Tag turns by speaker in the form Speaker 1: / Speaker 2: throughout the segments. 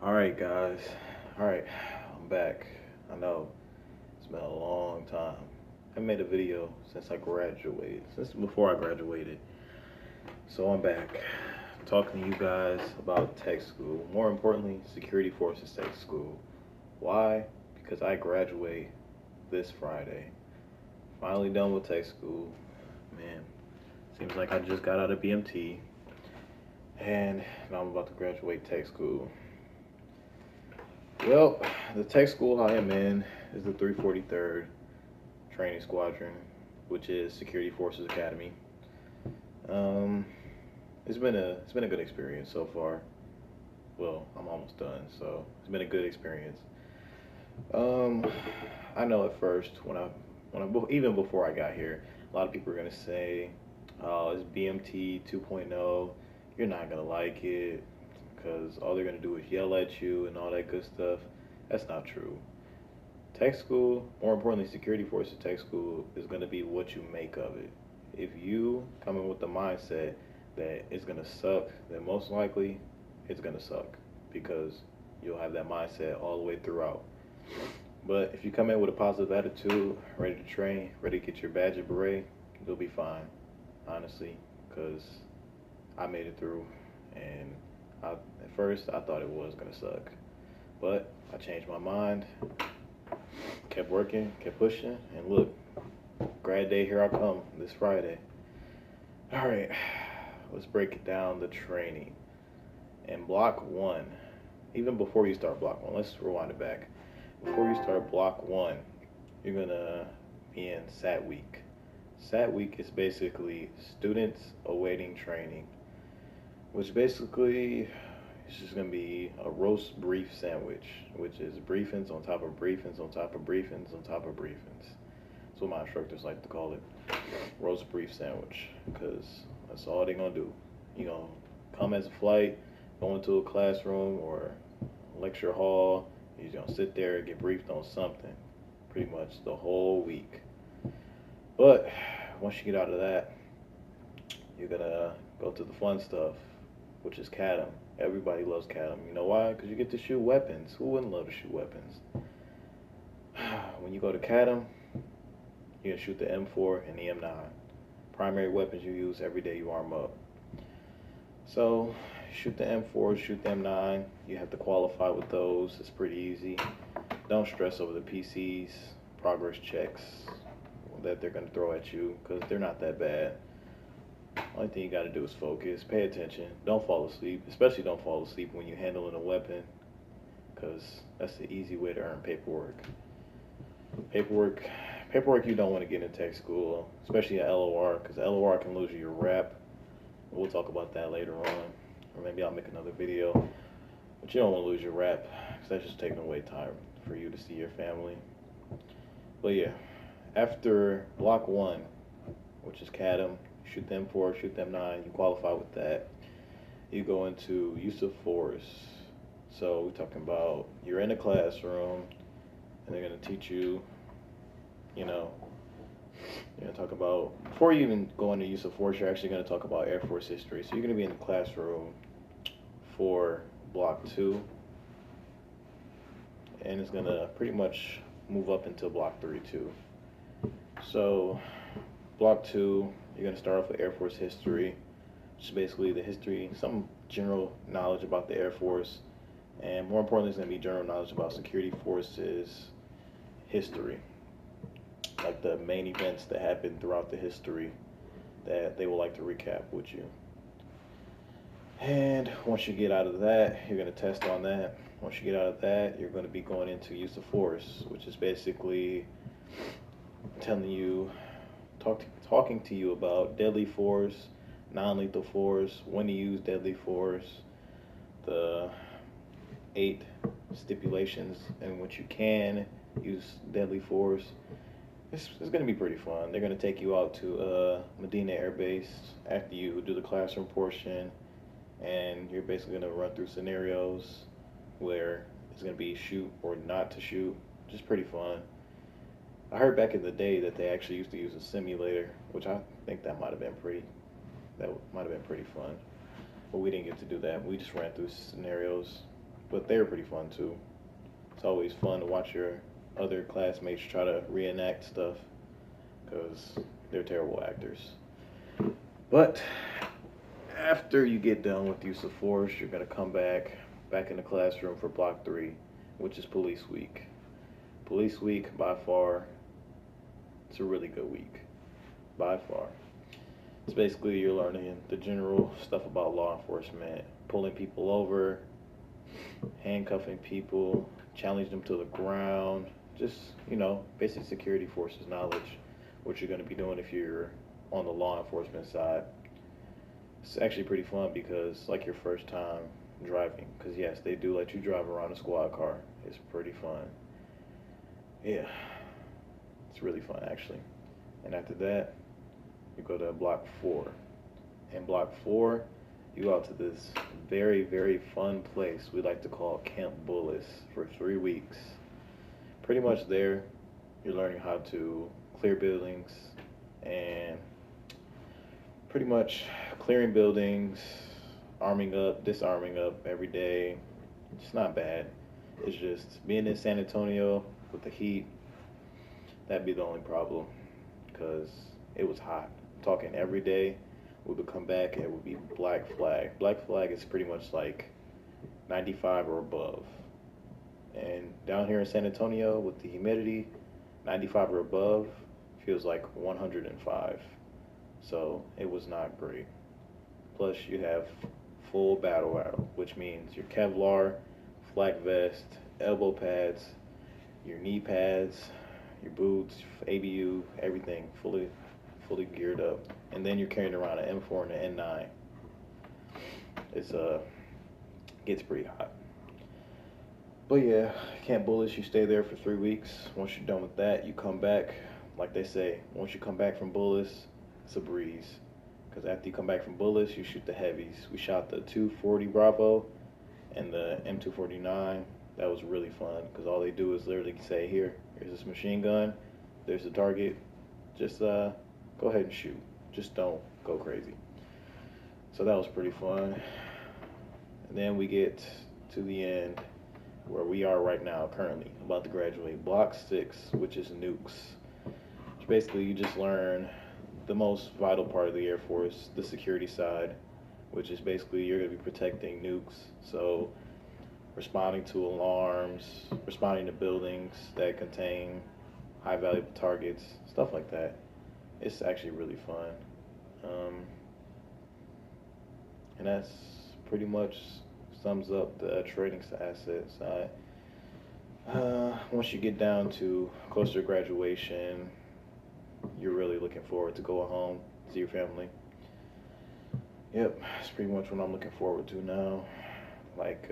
Speaker 1: All right, guys. All right, I'm back. I know it's been a long time. I made a video since I graduated, since before I graduated. So I'm back talking to you guys about tech school. More importantly, security forces tech school. Why? Because I graduate this Friday. Finally done with tech school. Man, seems like I just got out of BMT and now I'm about to graduate tech school. Well, the tech school I am in is the 343rd Training Squadron, which is Security Forces Academy. Um, it's been a good experience so far. Well, I'm almost done, so it's been a good experience. Um, I know at first even before I got here, a lot of people are gonna say, "Oh, it's BMT 2.0. You're not gonna like it because all they're gonna do is yell at you and all that good stuff." That's not true. Tech school, more importantly, security forces tech school is going to be what you make of it. If you come in with the mindset that it's going to suck, then most likely it's going to suck because you'll have that mindset all the way throughout. But if you come in with a positive attitude, ready to train, ready to get your badge and beret, you'll be fine, honestly, because I made it through. And at first, I thought it was going to suck. But I changed my mind, kept working, kept pushing, and look, grad day, here I come this Friday. All right, let's break it down the training. In block one, even before you start block one, let's rewind it back. Before you start block one, you're gonna be in SAT week. SAT week is basically students awaiting training, which basically is just gonna be a roast beef sandwich, which is briefings on top of briefings on top of briefings on top of briefings. That's what my instructors like to call it, roast beef sandwich, because that's all they're gonna do. You know, come as a flight, go into a classroom or lecture hall. You're gonna sit there and get briefed on something, pretty much the whole week. But once you get out of that, you're gonna go to the fun stuff, which is CADM. Everybody loves CADM. You know why? Because you get to shoot weapons. Who wouldn't love to shoot weapons? When you go to CADM, you can shoot the M4 and the M9. Primary weapons you use every day you arm up. So, shoot the M4, shoot the M9. You have to qualify with those. It's pretty easy. Don't stress over the PCs, progress checks that they're going to throw at you because they're not that bad. Only thing you got to do is focus, pay attention, don't fall asleep. Especially don't fall asleep when you're handling a weapon because that's the easy way to earn paperwork. Paperwork, paperwork you don't want to get in tech school, especially at LOR, because LOR can lose you your rap. We'll talk about that later on, or maybe I'll make another video. But you don't want to lose your rap, because that's just taking away time for you to see your family. But yeah, after block one, which is CADM, shoot them 4, shoot them 9, you qualify with that. You go into use of force. So we're talking about you're in a classroom, and they're going to teach you, you know, you're going to talk about, before you even go into use of force, you're actually going to talk about Air Force history. So you're going to be in the classroom for block 2, and it's going to pretty much move up into block 3 too. So block 2, you're going to start off with Air Force history, which is basically the history, some general knowledge about the Air Force, and more importantly, it's going to be general knowledge about security forces history, like the main events that happened throughout the history that they would like to recap with you. And once you get out of that, you're going to test on that. Once you get out of that, you're going to be going into use of force, which is basically telling you, talking to you about deadly force, non-lethal force, when to use deadly force, the 8 stipulations in which you can use deadly force. It's going to be pretty fun. They're going to take you out to Medina Air Base after you do the classroom portion, and you're basically going to run through scenarios where it's going to be shoot or not to shoot, which is pretty fun. I heard back in the day that they actually used to use a simulator, which I think that might have been pretty fun. But we didn't get to do that. We just ran through scenarios. but they were pretty fun too. It's always fun to watch your other classmates try to reenact stuff because they're terrible actors. But after you get done with use of force, you're gonna come back in the classroom for block 3, which is police week. Police week, by far, it's a really good week, by far. It's basically you're learning the general stuff about law enforcement, pulling people over, handcuffing people, challenge them to the ground, just, basic security forces knowledge, what you're going to be doing if you're on the law enforcement side. It's actually pretty fun because, like, your first time driving, because yes, they do let you drive around a squad car. It's pretty fun. Yeah, it's really fun, actually. And after that, you go to block 4. In block 4, you go out to this very, very fun place we like to call Camp Bullis for 3 weeks. Pretty much there, you're learning how to clear buildings and pretty much clearing buildings, arming up, disarming up every day. It's not bad. It's just being in San Antonio with the heat, that'd be the only problem because it was hot. I'm talking every day. We would come back and it would be black flag. Black flag is pretty much like 95 or above. And down here in San Antonio with the humidity, 95 or above feels like 105. So it was not great. Plus you have full battle armor, which means your Kevlar, flak vest, elbow pads, your knee pads, your boots, ABU, everything fully geared up. And then you're carrying around an M4 and an N9. It's gets pretty hot. But yeah, Camp Bullis, you stay there for 3 weeks. Once you're done with that, you come back. Like they say, once you come back from Bullis, it's a breeze. Because after you come back from Bullis, you shoot the heavies. We shot the 240 Bravo and the M249. That was really fun because all they do is literally say, here's this machine gun, there's the target, just go ahead and shoot. Just don't go crazy. So that was pretty fun. And then we get to the end where we are right now, currently, about to graduate. Block 6, which is nukes. Which basically you just learn the most vital part of the Air Force, the security side, which is basically you're going to be protecting nukes. So responding to alarms, responding to buildings that contain high valuable targets, stuff like that. It's actually really fun. And that's pretty much sums up the training asset side. Once you get down to closer to graduation, you're really looking forward to going home, see your family. Yep, that's pretty much what I'm looking forward to now. Like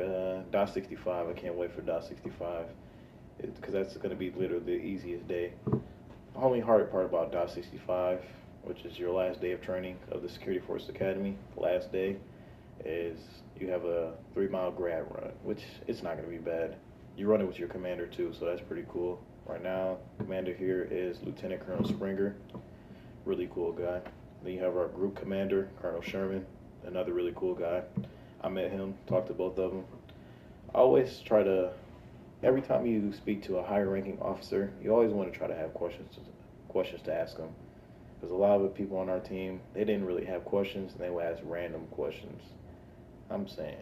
Speaker 1: DOT 65, I can't wait for DOT 65 because that's going to be literally the easiest day. The only hard part about DOT 65, which is your last day of training of the Security Forces Academy, last day, is you have a 3-mile grad run, which it's not going to be bad. You run it with your commander too, so that's pretty cool. Right now, commander here is Lieutenant Colonel Springer, really cool guy. Then you have our group commander, Colonel Sherman, another really cool guy. I met him, talked to both of them. I always try to, every time you speak to a higher ranking officer, you always want to try to have questions to ask them. Because a lot of the people on our team, they didn't really have questions, and they would ask random questions. I'm talking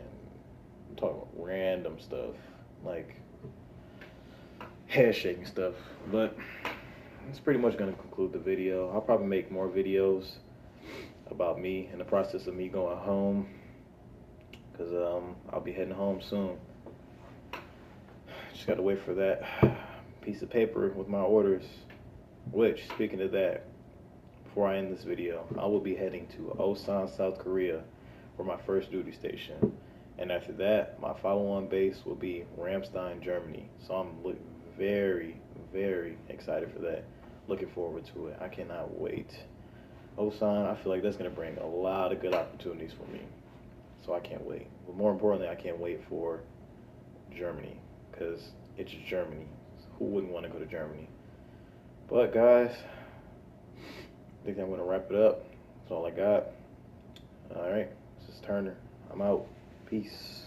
Speaker 1: about random stuff, like head shaking stuff. But it's pretty much going to conclude the video. I'll probably make more videos about me and the process of me going home, because I'll be heading home soon. Just got to wait for that piece of paper with my orders, which, speaking of that, before I end this video, I will be heading to Osan, South Korea for my first duty station. And after that, my follow-on base will be Ramstein, Germany. So I'm very, very excited for that. Looking forward to it. I cannot wait. Osan, I feel like that's going to bring a lot of good opportunities for me. So I can't wait. But more importantly, I can't wait for Germany, because it's Germany. Who wouldn't want to go to Germany? But guys, I think I'm going to wrap it up. That's all I got. All right, this is Turner. I'm out. Peace.